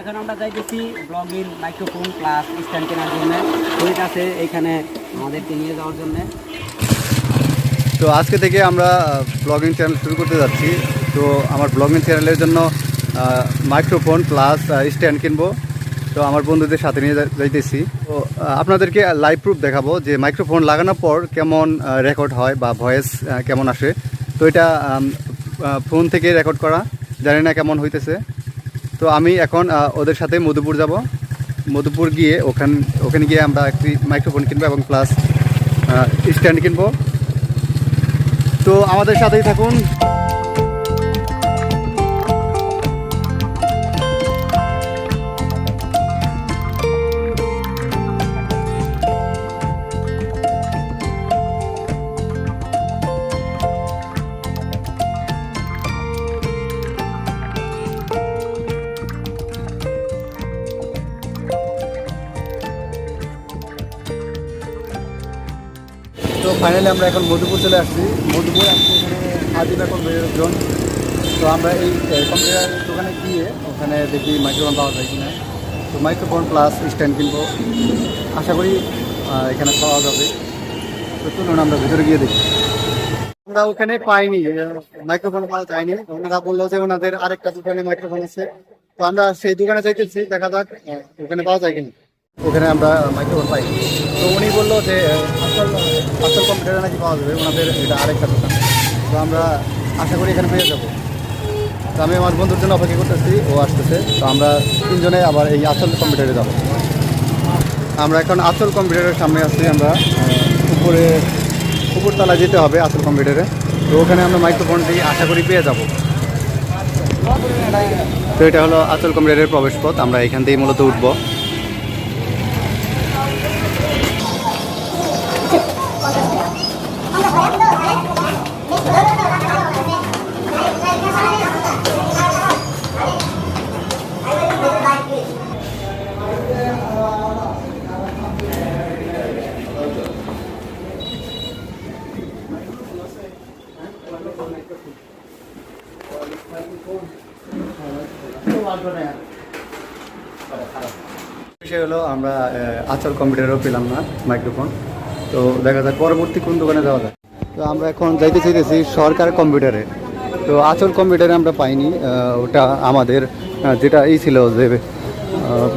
এখন আমরা যাইতেছি ব্লগিং মাইক্রোফোন প্লাস স্ট্যান্ড কেনার জন্য। শরীর আছে এইখানে আমাদেরকে নিয়ে যাওয়ার জন্য। তো আজকে থেকে আমরা ব্লগিং চ্যানেল শুরু করতে যাচ্ছি। তো আমার ব্লগিং চ্যানেলের জন্য মাইক্রোফোন প্লাস স্ট্যান্ড কিনবো। তো আমার বন্ধুদের সাথে নিয়ে যাইতেছি। তো আপনাদেরকে লাইভ প্রুফ দেখাবো যে মাইক্রোফোন লাগানোর পর কেমন রেকর্ড হয় বা ভয়েস কেমন আসে। তো এটা ফোন থেকে রেকর্ড করা, জানি না কেমন হইতেছে। তো আমি এখন ওদের সাথে মধুপুর যাব। মধুপুর গিয়ে ওখানে গিয়ে আমরা একটি মাইক্রোফোন কিনবো এবং প্লাস স্ট্যান্ড কিনবো। তো আমাদের সাথেই থাকুন। তো ফাইনালি আমরা এখন মধুপুর চলে আসছি। মধুপুর আসছি এখানে আজিবা কম্পিউটার জোন। তো আমরা এই কম্পিউটার দোকানে গিয়ে ওখানে দেখি মাইক্রোফোন পাওয়া যায় কিনা। তো মাইক্রোফোন প্লাস স্ট্যান্ড কিনবো, আশা করি এখানে পাওয়া যাবে। তো চলুন আমরা ভিতরে গিয়ে দেখি। আমরা ওখানে পাইনি, মাইক্রোফোন পাওয়া যায়নি। ওনারা বললো যে ওনাদের আরেকটা দোকানে মাইক্রোফোন আছে। তো আমরা সেই দোকানে যাইতেছি, দেখা যাক ওখানে পাওয়া যায় কিনা। ওখানে আমরা মাইক্রোফোন পাই। তো উনি বললো যে আসল কম্পিউটারে নাকি পাওয়া যাবে, ওনাদের এটা আরেকটা দোকান। তো আমরা আশা করি এখানে পেয়ে যাবো। তো আমি আমার বন্ধুর জন্য অপেক্ষা করতেছি, ও আসতেছে। তো আমরা তিনজনে আবার এই আসল কম্পিউটারে যাব। আমরা এখন আসল কম্পিউটারের সামনে আসছি। আমরা উপরতলা যেতে হবে আসল কম্পিউটারে। তো ওখানে আমরা মাইক্রোফোনটি আশা করি পেয়ে যাব। তো এটা হলো আসল কম্পিউটারের প্রবেশ পথ। আমরা এখান থেকেই মূলত উঠবো। বিষয় হলো আমরা আচল কম্পিউটারও পেলাম না মাইক্রোফোন। তো দেখা যাক পরবর্তী কোন দোকানে যাওয়া যায়। তো আমরা এখন যাইতে চাইতেছি সরকার কম্পিউটারে। তো আচল কম্পিউটারে আমরা পাইনি। ওটা আমাদের যেটা ছিল যে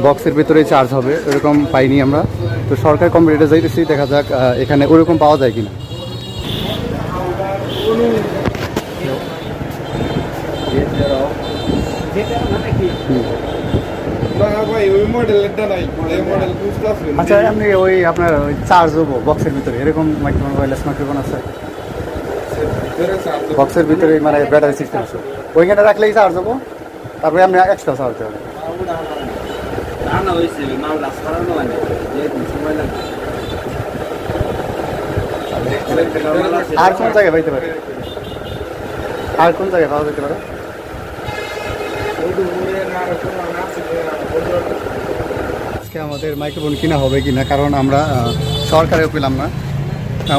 বক্সের ভিতরে চার্জ হবে, ওরকম পাইনি আমরা। তো সরকার কম্পিউটারে যাইতেছি, দেখা যাক এখানে ওরকম পাওয়া যায় কিনা। আচ্ছা, আপনি ওই আপনার চার্জ হবো বক্সের ভিতরে এরকম মাইক্রোফোন, ওয়্যারলেস মাইক্রোফোন আছে বক্সের ভিতরে, মানে ব্যাটারি সিস্টেম আছে, ওইখানে রাখলেই চার্জ হবো। তারপরে আপনি এক্সট্রা চার্জ দেবেন। আর কোন জায়গায় পাইতে পারে? আর কোন জায়গায় পাওয়া যেতে পারে? আজকে আমাদের মাইক্রোফোন কিনা হবে কিনা, কারণ আমরা সরকারেও পেলাম না।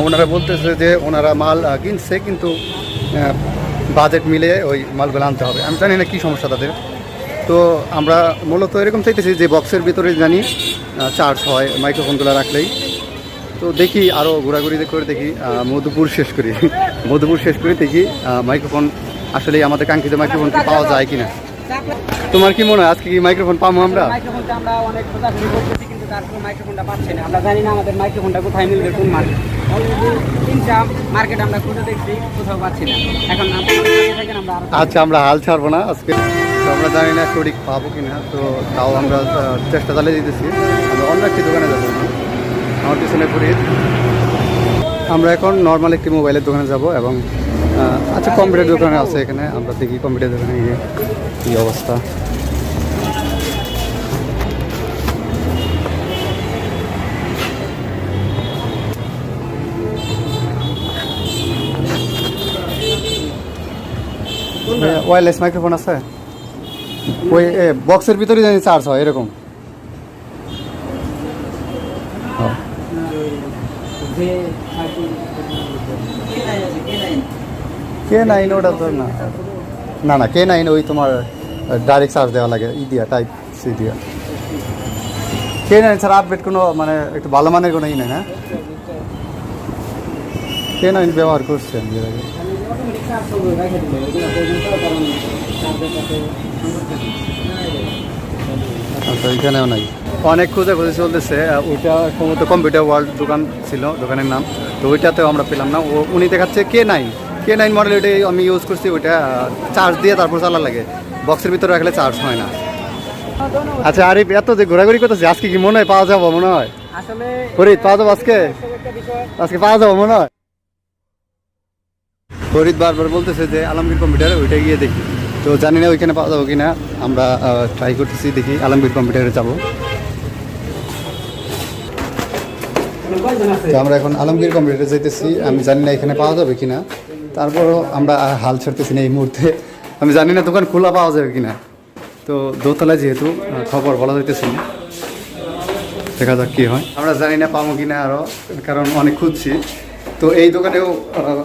ওনারা বলতেছে যে ওনারা মাল কিনছে, কিন্তু বাজেট মিলে ওই মালগুলো আনতে হবে। আমি জানি না কী সমস্যা তাদের। তো আমরা মূলত এরকম চাইতেছি যে বক্সের ভিতরে জানি চার্জ হয় মাইক্রোফোনগুলো রাখলেই। তো দেখি আরও ঘোরাঘুরি করে দেখি, মধুপুর শেষ করি। মধুপুর শেষ করে দেখি মাইক্রোফোন আসলে আমাদের কাঙ্ক্ষিত মাইক্রোফোন কি পাওয়া যায় কিনা। তোমার কি মনে হয় আজকে কি মাইক্রোফোন পাবো আমরা? মাইক্রোফোনটা আমরা অনেক খোঁজাখুঁজি করতেছি, কিন্তু তারপর মাইক্রোফোনটা পাচ্ছি না। আমরা জানি না আমাদের মাইক্রোফোনটা কোথায় মিলবে, কোন মার্কেট। অলরেডি 3টা মার্কেট আমরা খুঁজে দেখছি, কোথাও পাচ্ছি না। এখন আচ্ছা, আমরা হাল ছাড়বো না আজকে। তো আমরা জানি না সঠিক পাবো কিনা। তো তাও আমরা চেষ্টা চালিয়ে দিতেছি। আমরা অন্য একটি দোকানে যাবো, আমার পিছনে ঘুরি। আমরা এখন নর্মাল একটি মোবাইলের দোকানে যাব এবং আচ্ছা কম্পিউটার দোকানে আছে এখানে, আমরা দেখি কম্পিউটার দোকানে গিয়ে কী অবস্থা। ওয়্যারলেস মাইক্রোফোন আছে ওই বক্সের ভিতরে জানি চার্জ হয় এরকম। K9 ওটা তো না, না না K9 ওই তোমার ডাইরেক্ট চার্জ দেওয়া লাগে, ই দিয়া টাইপ C সি দিয়া কে নাই স্যার আপডেট কোনো মানে একটু ভালো মানের কোনো ই নাই না কে নাই ব্যবহার করছেন এর আগে অটোমেটিক চার্জ হবে রেখে দিলে এগুলো পর্যন্ত কারণ চার্জের সাথে আচ্ছা এখানেও নাই অনেক খোঁজাখুঁজি চলতেছে ওইটা সম্ভবত কম্পিউটার ওয়ার্ল্ড দোকান ছিল দোকানের নাম তো ওইটাতেও আমরা পেলাম না উনি দেখাচ্ছে কে9 মডেল ওইটাই আমি ইউজ করছি ওইটা চার্জ দিয়ে তারপর চালা লাগে বক্সের ভিতরে রাখলে চার্জ হয় না আচ্ছা আরিফ এত যে ঘোরাঘুরি করতেছে আজকে কি মনে হয় পাওয়া যাবো মনে হয় আসলে ফরিদ পাওয়া যাবো আজকে পাওয়া যাবো মনে হয় ফরিদ বারবার বলতেছে যে আলমগীর কম্পিউটার ওইটা গিয়ে দেখি তো জানি না ওইখানে পাওয়া যাবো কিনা আমরা ট্রাই করতেছি দেখি আলমগীর কম্পিউটারে যাবো তো আমরা এখন আলমগীর কম্পিউটারে যাইতেছি আমি জানি না এখানে পাওয়া যাবে কিনা তারপরও আমরা হাল ছাড়তেছি না এই মুহূর্তে আমি জানি না দোকান খোলা পাওয়া যাবে কিনা তো দোতলায় যেহেতু খবর বলা যাইতেছি না দেখা যাক কী হয় আমরা জানি না পাবো কিনা আরও কারণ অনেক খুঁজছি তো এই দোকানেও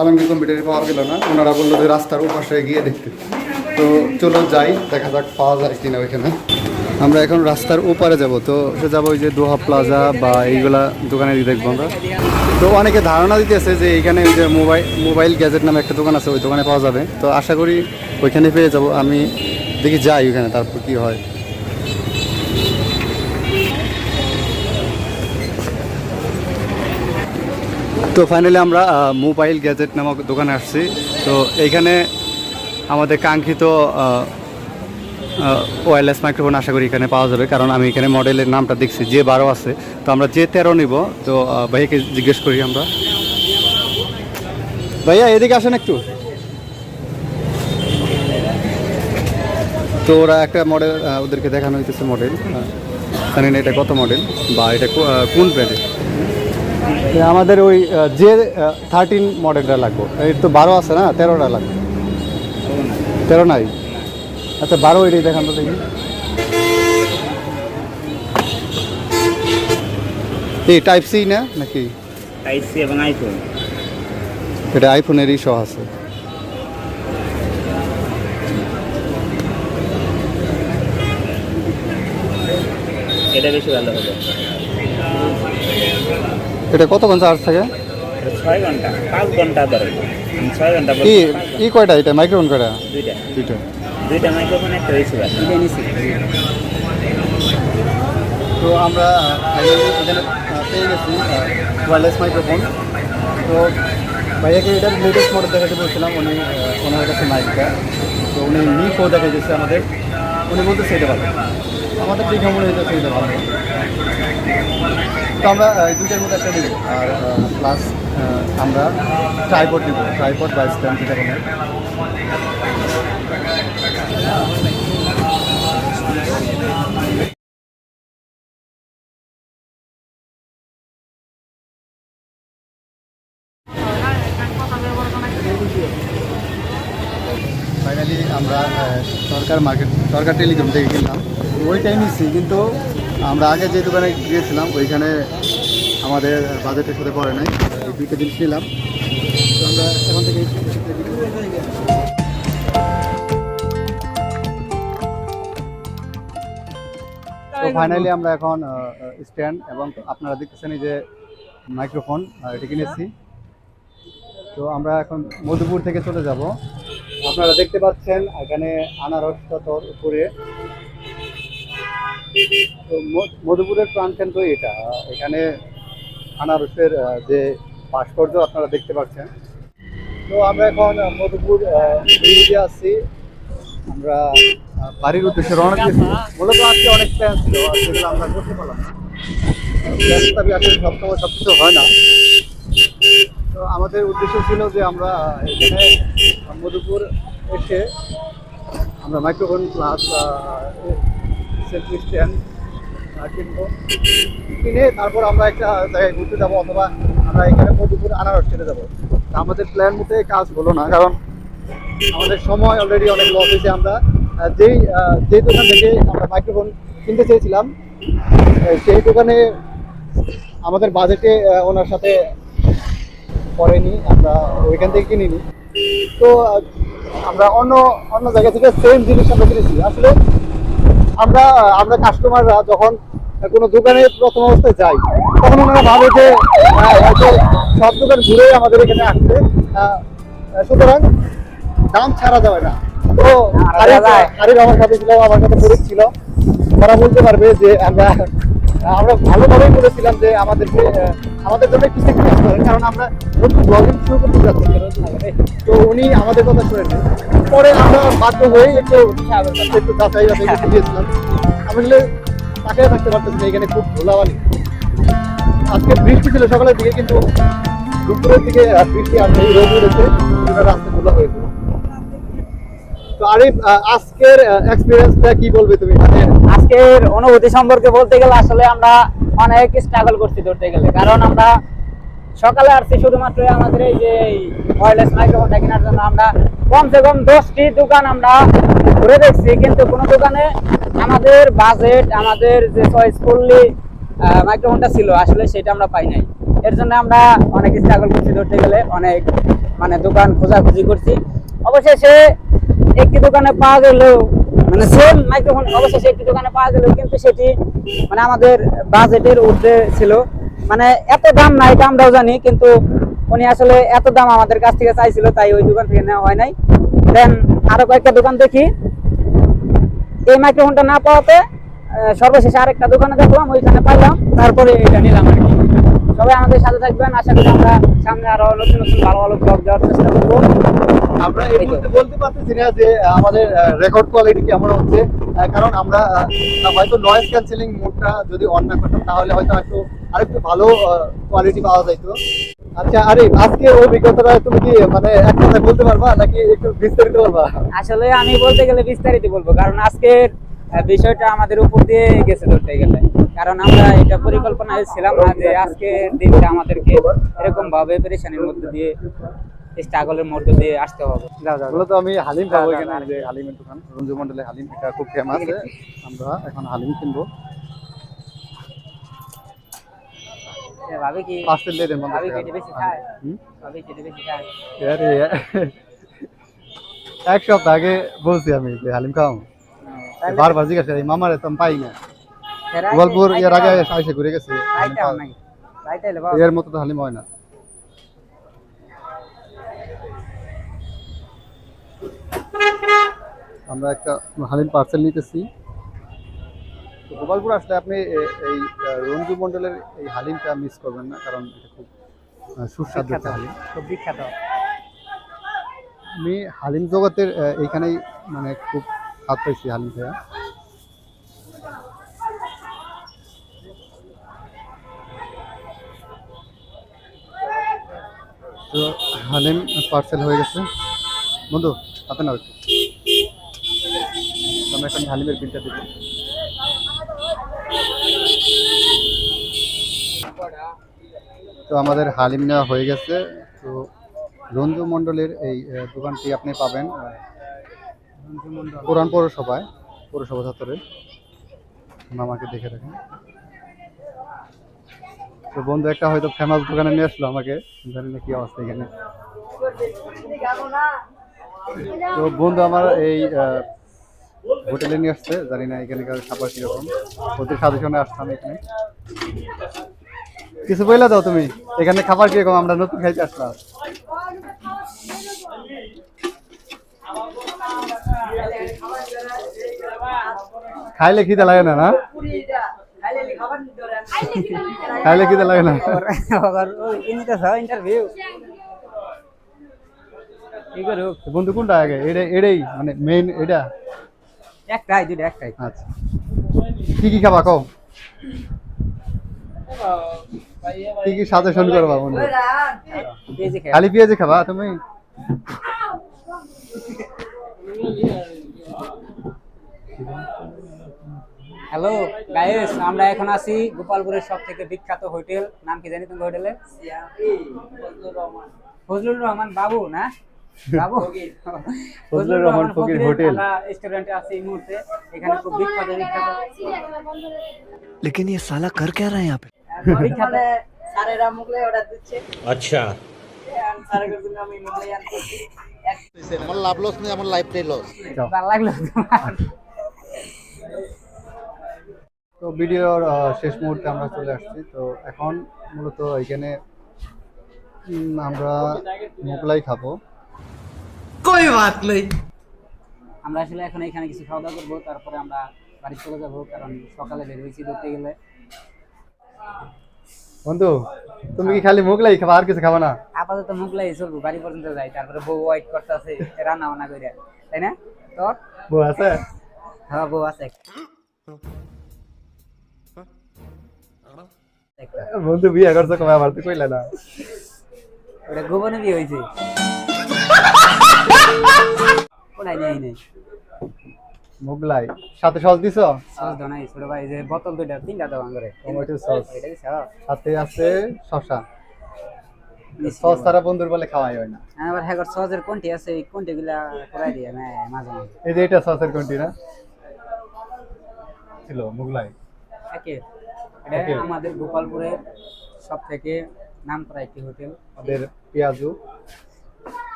আলমগীর কম্পিউটারে পাওয়া গেল না ওনারা বললো যে রাস্তার ওপাশে গিয়ে দেখতে তো চলো যাই দেখা যাক পাওয়া যায় কিনা ওইখানে আমরা এখন রাস্তার ওপারে যাব তো সে যাবো ওই যে দোহা প্লাজা বা এইগুলা দোকানে দেখবো আমরা তো অনেকে ধারণা দিতেছে যে এইখানে ওই যে মোবাইল গ্যাজেট নামে একটা দোকান আছে ওই দোকানে পাওয়া যাবে তো আশা করি ওইখানে পেয়ে যাব আমি দেখি যাই ওইখানে তারপর কি হয় তো ফাইনালি আমরা মোবাইল গ্যাজেট নামক দোকানে আসছি তো এইখানে আমাদের কাঙ্ক্ষিত ওয়্যারলেস মাইক্রোফোন আশা করি এখানে পাওয়া যাবে কারণ আমি এখানে মডেলের নামটা দেখছি যে 12 আছে তো আমরা যে 13 নিব তো ভাইয়াকে জিজ্ঞেস করি আমরা ভাইয়া এদিকে আসেন একটু তো ওরা একটা মডেল ওদেরকে দেখানো হইতেছে মডেল জানি না এটা কত মডেল বা এটা কোন ব্র্যান্ডের আমাদের ওই যে 13 মডেলটা লাগবে এর তো 12 আছে না 13টা লাগবে 13 নাই আচ্ছা 12 এটাই দেখান তো দেখি এই টাইপ সি না নাকি টাইপ সি এবং আইফোন এটা আইফোনেরই সহ আছে এটা বেশি ভালো হবে এটা কতক্ষণ চার্জ থাকে 6 ঘন্টা 5 ঘন্টা ধরে 6 ঘন্টা ই কয়টা এটা মাইক্রোফোন কয়টা দুইটা মাইক্রোফোন একটা রিসিভার দুইটা নিছি তো আমরা এখানে পেয়ে গেছি ওয়্যারলেস মাইক্রোফোন তো ভাইয়াকে এটার লেটেস্ট মডেল দেখাতে বলছিলাম উনি ওনার কাছে মাইকটা তো উনি Mi4 দেখা গেছে আমাদের উনি বলতেছে এটা ভালো আমাদের ঠিক মনে হইতেছে এটা ভালো তো আমরা এই দুইটার মধ্যে একটা নিব আর প্লাস আমরা ট্রাইপড নিব ট্রাইপড বা স্ট্যান্ড যেটা বলে ফাইনালি আমরা সরকার টেলিকম থেকে কিনলাম ওইটাই নিচ্ছি কিন্তু আমরা আগে যে দোকানে গিয়েছিলাম ওইখানে আমাদের বাজেটের সাথে পড়ে নাই এই দুইটা জিনিস নিলাম তো আমরা এখন থেকে তো ফাইনালি আমরা এখন স্ট্যান্ড এবং আপনারা দেখতেছেন এই যে মাইক্রোফোন এটা কিনেছি তো আমরা এখন মধুপুর থেকে চলে যাব আপনারা দেখতে পাচ্ছেন এখানে আনারস চত্বর উপরে তো মধুপুরের প্রাণকেন্দ্র এটা এখানে আনারসের যে ভাস্কর্য আপনারা দেখতে পাচ্ছেন তো আমরা এখন মধুপুর ব্রিজে আসছি আমরা বাড়ির উদ্দেশ্যে রওনা দিয়েছি মূলত আজকে অনেক প্ল্যান ছিল সেগুলো আমরা করতে পারলাম না প্ল্যান আসলে সবসময় সব কিছু হয় না তো আমাদের উদ্দেশ্য ছিল যে আমরা এখানে মধুপুর এসে আমরা মাইক্রোফোন প্লাস সেলফি স্ট্যান্ড কিনবো কিনে তারপর আমরা একটা জায়গায় ঘুরতে যাবো অথবা আমরা এখানে মধুপুর আনারস খেতে যাবো আমাদের প্ল্যান মতে কাজ হলো না কারণ আমাদের সময় অলরেডি অনেক লস হয়েছে আমরা যেই দোকান থেকে আমরা মাইক্রোফোন কিনতে চেয়েছিলাম সেই দোকানে আমাদের বাজেটে ওনার সাথে পড়েনি আমরা ওইখান থেকে কিনিনি তো আমরা অন্য জায়গা থেকে সেম জিনিস আমরা কিনেছি আসলে আমরা আমরা কাস্টমাররা যখন কোনো দোকানে প্রথম অবস্থায় যাই তখন ওনারা ভাবে যে হয়তো সব দোকান ঘুরে আমাদের এখানে আসছে, সুতরাং দাম ছাড়া যাবে না। তো আরিফ আমার সাথে ছিল, আমার সাথে পরিচিত ছিল, ওরা বলতে পারবে যে আমরা ভালোভাবেই বলেছিলাম যে আমাদের জন্য একটু স্যাক্রিফাইস করেন, কারণ আমরা নতুন ব্লগিং শুরু করতে যাচ্ছি। তো উনি আমাদের কথা শুনেন, পরে আমরা বাধ্য হয়ে একটু যাচাই করতে গিয়েছিলাম। আমি বললে তাকে থাকতে পারতেছি না, এখানে খুব ধুলাবালি। আজকে বৃষ্টি ছিল সকালের দিকে, কিন্তু দুপুরের দিকে বৃষ্টি আসছে, রোদ উঠেছে, রাস্তা ধুলা হয়েছে। তো আরিফ, আজকের এক্সপেরিয়েন্সটা কি বলবে তুমি? মানে আজকের অনুভূতি সম্পর্কে বলতে গেলে আসলে আমরা অনেক স্ট্রাগল করছি ধরতে গেলে, কারণ আমরা সকালে আসছি শুধুমাত্র আমাদের এই যে ওয়্যারলেস মাইক্রোফোনটা কেনার জন্য। আমরা কমসে কম 10টি দোকান আমরা ঘুরে দেখছি, কিন্তু কোনো দোকানে আমাদের বাজেট, আমাদের যে চয়েসফুলি মাইক্রোফোনটা ছিল আসলে সেটা আমরা পাই নাই। এর জন্য আমরা অনেক স্ট্রাগল করছি ধরতে গেলে, অনেক মানে দোকান খোঁজাখুঁজি করছি। অবশেষে একটি দোকানে পাওয়া গেলেও, মানে সেম মাইক্রোফোন অবশেষে একটি দোকানে পাওয়া গেলেও কিন্তু সেটি মানে আমাদের বাজেটের ঊর্ধ্বে ছিল। মানে এত দাম না এটা আমরাও জানি, কিন্তু উনি আসলে এত দাম আমাদের কাছ থেকে চাইছিল, তাই ওই দোকান থেকে নেওয়া হয় নাই। দেন আরো কয়েকটা দোকান দেখি, এই মাইক্রোফোনটা না পাওয়াতে সর্বশেষে আরেকটা দোকানে দেখলাম, ওইখানে পাইলাম, তারপরে এটা নিলাম আর কি। সবাই আমাদের সাথে থাকবেন, আশা করি আমরা সামনে আরো নতুন নতুন ভালো ভালো ব্লগ দেওয়ার চেষ্টা করবো। আমরা এই মুহূর্তে বলতে পারতেছি না যে আমাদের রেকর্ড কোয়ালিটি কেমন হচ্ছে, কারণ আমরা হয়তো নয়েজ ক্যান্সেলিং মোডটা যদি অন না করতাম তাহলে হয়তো আরেকটু ভালো কোয়ালিটি পাওয়া যাইতো। আচ্ছা আরিফ, আজকে অভিজ্ঞতাটা তুমি কি মানে এক কথায় বলতে পারবা নাকি একটু বিস্তারিত বলবা? আসলে আমি বলতে গেলে বিস্তারিত বলবো, কারণ আজকের বিষয়টা আমাদের উপর দিয়ে গেছে ধরতে গেলে, কারণ আমরা এটা পরিকল্পনায় ছিলাম না যে আজকের দিনটা আমাদেরকে এরকম ভাবে পেরেশানির মধ্যে দিয়ে, স্ট্রাগলের মধ্যে দিয়ে আসতে হবে। মূলত আমি হালিম খাবো এখানে, যে হালিমের দোকান রঞ্জু মন্ডলের হালিম, এটা খুব ফেমাস। আমরা এখন হালিম কিনবো। ভাবি কি পার্সেল দিয়ে দেন, ভাবি কেটে বেশি খায়, ভাবি কেটে বেশি খায়। এক সপ্তাহ আগে বলছি আমি যে হালিম খাও, বারবার জিজ্ঞাসা করি, মামারে তো আমি পাই না। গোপালপুর এর আগে এসে ঘুরে গেছে, এর মতো তো হালিম হয় না। আমরা একটা হালিম পার্সেল নিতেছি। গোপালপুর আসলে আপনি এই রঞ্জু মন্ডলের এই হালিমটা মিস করবেন না, কারণ এটা খুব সুস্বাদু একটা হালিম, খুব বিখ্যাত। আমি হালিম জগতের এইখানেই মানে খুব স্বাদ পাইছি হালিম খেয়ে। তো হালিম পার্সেল হয়ে গেছে বন্ধু, হাতে নাও একটু। আমরা এখন হালিমের বিলটা দেবো। তো আমাদের হালিম নেওয়া হয়ে গেছে। তো রঞ্জু মন্ডলের এই দোকানটি আপনি পাবেন পুরান পৌরসভা চত্বরে। মামাকে দেখে রাখেন। তো বন্ধু একটা হয়তো ফেমাস দোকানে নিয়ে আসলো আমাকে, জানি না কি অবস্থা এখানে। তো বন্ধু আমার এই হোটেলে নিয়ে আসছে, জানি না এখানকার খাবার কিরকম, ওদের সাজেশনে আসতাম এখানে। কিছু বইলা দাও তুমি, এখানে খাবার কিরকম, আমরা নতুন খাইতে আসলাম। খাইলে খিদে লাগে না? খাইলে খিদে লাগে না? বন্ধু কোনটা আগে? এটাই মানে মেইন, এটা একটাই দুইটা একটাই। আচ্ছা, কি কি খাবা কও, কি কি সাজেশন করবা বন্ধু? খালি পেঁয়াজি খাবা তুমি? হ্যালো গাইস, আমরা এখন আছি গোপালপুরের সব থেকে বিখ্যাত হোটেল, নাম কি জানি তুমি হোটেলের? ফজলুর রহমান বাবু না? বাবু ফজলুর রহমান ফকির হোটেল। আমরা রেস্টুরেন্টে আছি এই মুহূর্তে, এখানে খুব বিখ্যাত लेकिन ये साला कर क्या रहा है यहाँ पे? বিখ্যাত স্যারেরা মুগলাই অর্ডার দিচ্ছে। अच्छा, স্যারের জন্য আমি মুগলাই আনতেছি। আমার লাভ লস নেই, আমার লাইফটাই লস। ভালো লাগলো তোমার? তো ভিডিওর শেষ মুহূর্তে আমরা চলে আসছি। তো এখন মূলত এখানে আমরা মোগলাই খাবো। আমরা আসলে এখন এখানে কিছু খাওয়া দাওয়া করবো, তারপরে আমরা বাড়ি চলে যাবো, কারণ সকালে বের হয়েছি ধরতে গেলে। বন্ধু, তুমি কি খালি মোগলাই খাবা, আর কিছু খাবা না? আপাতত মোগলাই চলবো, বাড়ি পর্যন্ত যাই, তারপরে বউ ওয়াইট করতে আছে রান্না বান্না করে, তাই না? তোর বউ আছে? হ্যাঁ, বউ আছে একটা। বন্ধু বিয়ে করছো কবে, আবার তো কইলে না। ওটা গোপনে বিয়ে হয়েছে, ওটাই নেই নেই মোগলাই সাথে সস দিছো? সস দাও নাই ছোট ভাই, যে বোতল দুইটা তিনটা দাও করে টমেটো সস, এটা দিছ? সাথে আছে শসা। সস ছাড়া বন্ধুর বলে খাওয়াই হয় না। আবার হ্যাঁ, সসের কোনটি আছে, এই কোনটি গুলা করাই দিয়ে মাঝে মাঝে। এই যে এটা সসের কোনটি না ছিল মোগলাই একে এটা আমাদের গোপালপুরের সব থেকে নাম করা একটি হোটেল। আমাদের পেঁয়াজু,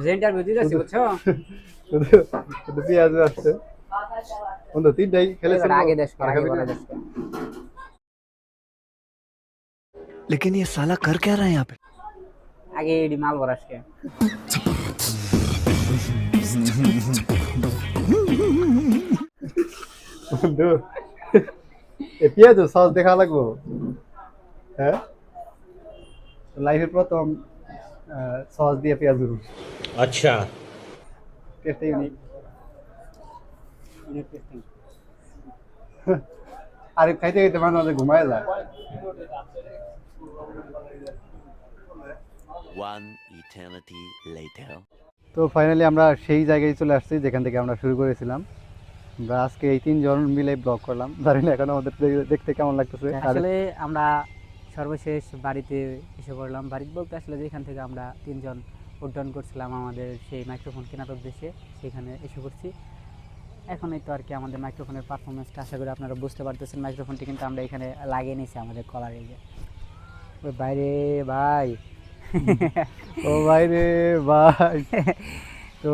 যে ইন্টারভিউ দিতে যাচ্ছি বুঝছো, শুধু শুধু পেঁয়াজু আসছে। বন্ধু তিনটাই খেলেছিল, আগে দেশ আর আগে খাবি বড় না? দেশ। लेकिन ये साला कर क्या रहा है यहाँ पे? আগে এডি মাল বরাসকে বন্ধু এ পেঁয়াজু সস দেখা লাগবো। হ্যাঁ, লাইফের প্রথম সস দিয়ে পেঁয়াজু। अच्छा টেস্টটা ইউনিক। আর খাইতে খাইতে মাঝে মাঝে ঘুমায় যায়। One eternity later. তো ফাইনালি আমরা সেই জায়গায় চলে আসছি যেখান থেকে আমরা শুরু করেছিলাম। আমরা আজকে এই 3 জন মিলে ব্লগ করলাম, জানি না এখন আমাদের দেখতে কেমন লাগতেছে। আসলে আমরা সর্বশেষ বাড়িতে এসে পড়লাম। বাড়িতে বলতে আসলে যেখান থেকে আমরা 3 জন উড্ডয়ন করছিলাম আমাদের সেই মাইক্রোফোন কেনার উদ্দেশ্যে, সেখানে এসে পড়ছি। এখন এই তো আর কি আমাদের মাইক্রোফোনের পারফরমেন্সটা আশা করি আপনারা বুঝতে পারতেছেন। মাইক্রোফোনটি কিন্তু আমরা এখানে লাগিয়ে নিয়েছি আমাদের কলার এই যে। ওই বাইরে ভাই, ও ভাই রে ভাই। তো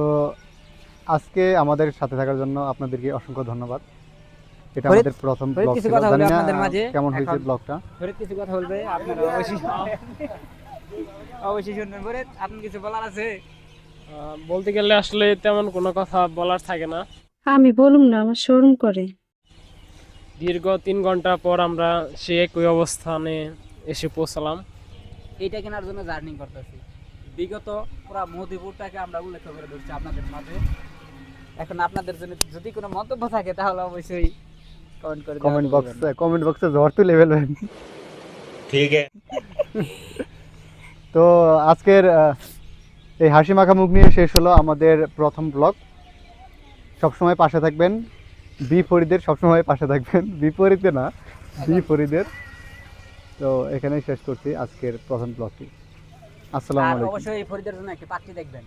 আজকে আমাদের সাথে থাকার জন্য আপনাদেরকে অসংখ্য ধন্যবাদ। এটা আমাদের প্রথম ব্লগ কিছু ছিল, কথা জানি বলবে না আপনাদের মাঝে কেমন হয়েছে এখন। ব্লগটা। ফরিদ কিছু কথা বলবে, আপনারা অবশ্যই অবশ্যই শুনবেন। ফরিদ, আপনার কিছু বলার আছে? বলতে গেলে আসলে তেমন কোনো কথা বলার থাকে না। আমি বলুম না, আমার শরম করে। দীর্ঘ 3 ঘন্টা পর আমরা সে একই অবস্থানে এসে পৌঁছালাম। এইটা কেনার জন্য জার্নি করতেছি। বিগত পুরো মধুপুরটাকে আমরা উল্লেখ করে ধরছি আপনাদের মাঝে। এখন আপনাদের জন্য যদি কোনো মন্তব্য থাকে তাহলে অবশ্যই কমেন্ট করে কমেন্ট বক্সে ঝড় তুলে ফেলবেন। ठीक है তো আজকের এই হাসি মাখা মুখ নিয়ে শেষ হলো আমাদের প্রথম ব্লগ। সবসময় পাশে থাকবেন, বি ফরিদের সবসময় পাশে থাকবেন, বিপরীতে না, বি ফরিদের। তো এখানেই শেষ করছি আজকের প্রথম ব্লগটি। আসসালামু আর আলাইকুম। অবশ্যই ফরিদের জন্য একটি পাত্রী দেখবেন।